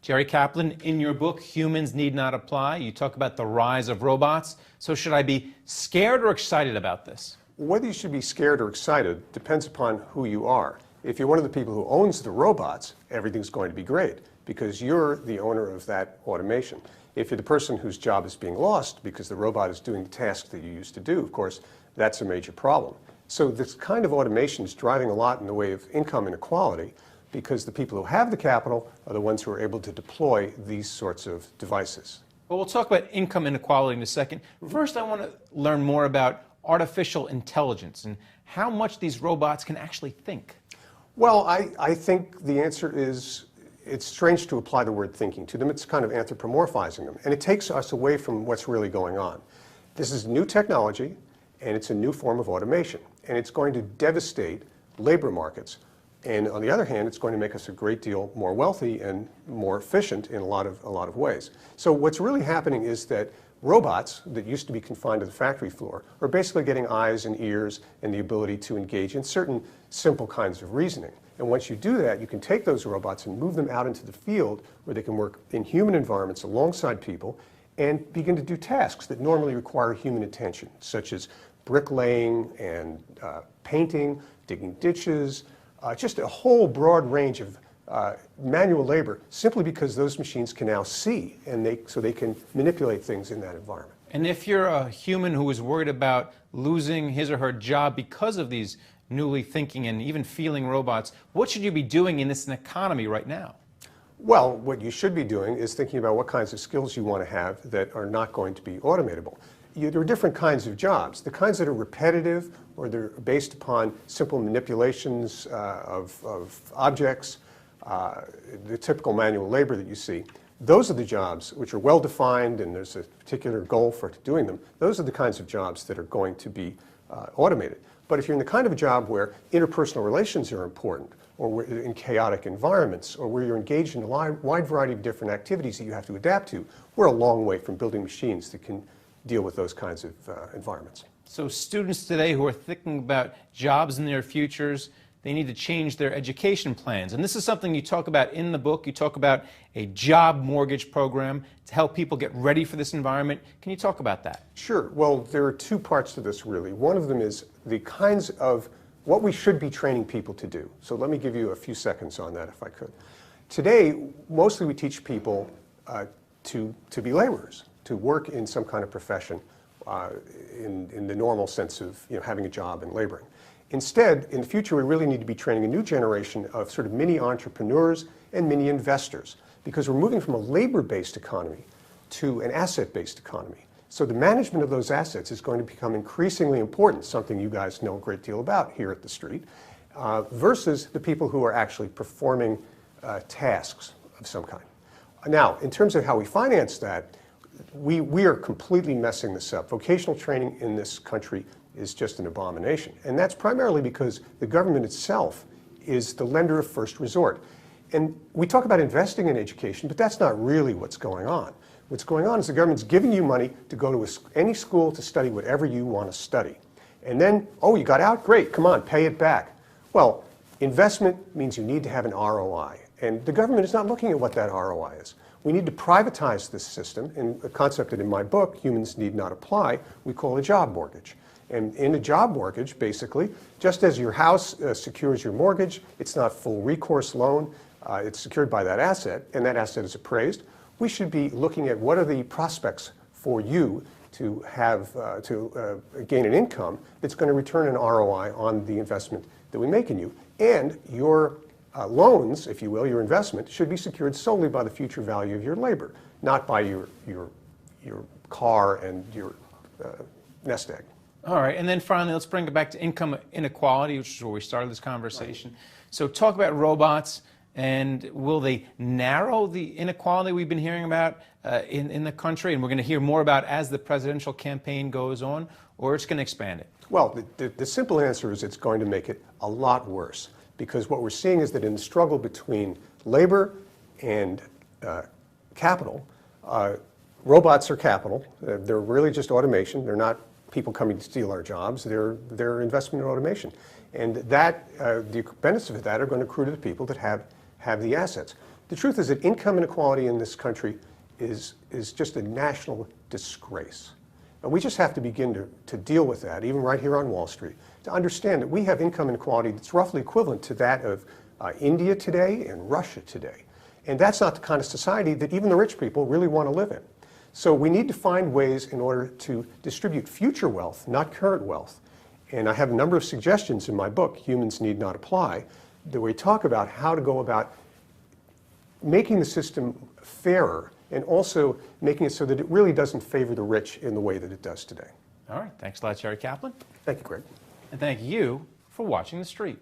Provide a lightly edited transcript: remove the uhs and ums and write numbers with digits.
Jerry Kaplan, in your book, Humans Need Not Apply, you talk about the rise of robots. So should I be scared or excited about this? Whether you should be scared or excited depends upon who you are. If you're one of the people who owns the robots, everything's going to be great because you're the owner of that automation. If you're the person whose job is being lost because the robot is doing the task that you used to do, of course, that's a major problem. So this kind of automation is driving a lot in the way of income inequality because the people who have the capital are the ones who are able to deploy these sorts of devices. Well, we'll talk about income inequality in a second. First, I want to learn more about artificial intelligence and how much these robots can actually think. Well, I think the answer is it's strange to apply the word thinking to them. It's kind of anthropomorphizing them. And it takes us away from what's really going on. This is new technology, and it's a new form of automation. And it's going to devastate labor markets. And on the other hand, it's going to make us a great deal more wealthy and more efficient in a lot of ways. So what's really happening is that robots that used to be confined to the factory floor are basically getting eyes and ears and the ability to engage in certain simple kinds of reasoning. And once you do that, you can take those robots and move them out into the field where they can work in human environments alongside people and begin to do tasks that normally require human attention, such as bricklaying and painting, digging ditches, just a whole broad range of manual labor, simply because those machines can now see, and so they can manipulate things in that environment. And if you're a human who is worried about losing his or her job because of these newly thinking and even feeling robots, what should you be doing in this economy right now? Well, what you should be doing is thinking about what kinds of skills you want to have that are not going to be automatable. There are different kinds of jobs. The kinds that are repetitive or they're based upon simple manipulations of objects, the typical manual labor that you see, those are the jobs which are well defined and there's a particular goal for doing them. Those are the kinds of jobs that are going to be automated. But if you're in the kind of a job where interpersonal relations are important, or in chaotic environments, or where you're engaged in a wide variety of different activities that you have to adapt to, we're a long way from building machines that can deal with those kinds of environments. So students today who are thinking about jobs in their futures, they need to change their education plans. And this is something you talk about in the book. You talk about a job mortgage program to help people get ready for this environment. Can you talk about that? Sure. Well, there are two parts to this, really. One of them is the kinds of what we should be training people to do. So let me give you a few seconds on that, if I could. Today, mostly we teach people to be laborers, to work in some kind of profession in the normal sense of having a job and laboring. Instead, in the future, we really need to be training a new generation of sort of mini entrepreneurs and mini investors, because we're moving from a labor-based economy to an asset-based economy. So the management of those assets is going to become increasingly important, something you guys know a great deal about here at the Street, versus the people who are actually performing tasks of some kind. Now, in terms of how we finance that, we are completely messing this up. Vocational training in this country is just an abomination. And that's primarily because the government itself is the lender of first resort. And we talk about investing in education, but that's not really what's going on. What's going on is the government's giving you money to go to any school to study whatever you want to study. And then, oh, you got out? Great, come on, pay it back. Well, investment means you need to have an ROI. And the government is not looking at what that ROI is. We need to privatize this system, and a concept that in my book, Humans Need Not Apply, we call a job mortgage. And in a job mortgage, basically, just as your house secures your mortgage, it's not full recourse loan, it's secured by that asset, and that asset is appraised. We should be looking at what are the prospects for you to have gain an income that's going to return an ROI on the investment that we make in you. And your loans, if you will, your investment, should be secured solely by the future value of your labor, not by your car and your nest egg. All right, and then finally, let's bring it back to income inequality, which is where we started this conversation. Right. So talk about robots, and will they narrow the inequality we've been hearing about in the country, and we're going to hear more about as the presidential campaign goes on, or it's going to expand it? Well, the simple answer is it's going to make it a lot worse, because what we're seeing is that in the struggle between labor and capital, robots are capital. They're really just automation. They're not people coming to steal our jobs. They're investment in automation. And that the benefits of that are going to accrue to the people that have the assets. The truth is that income inequality in this country is just a national disgrace. And we just have to begin to deal with that, even right here on Wall Street, to understand that we have income inequality that's roughly equivalent to that of India today and Russia today. And that's not the kind of society that even the rich people really want to live in. So we need to find ways in order to distribute future wealth, not current wealth. And I have a number of suggestions in my book, Humans Need Not Apply, that we talk about how to go about making the system fairer and also making it so that it really doesn't favor the rich in the way that it does today. All right. Thanks a lot, Jerry Kaplan. Thank you, Greg. And thank you for watching The Street.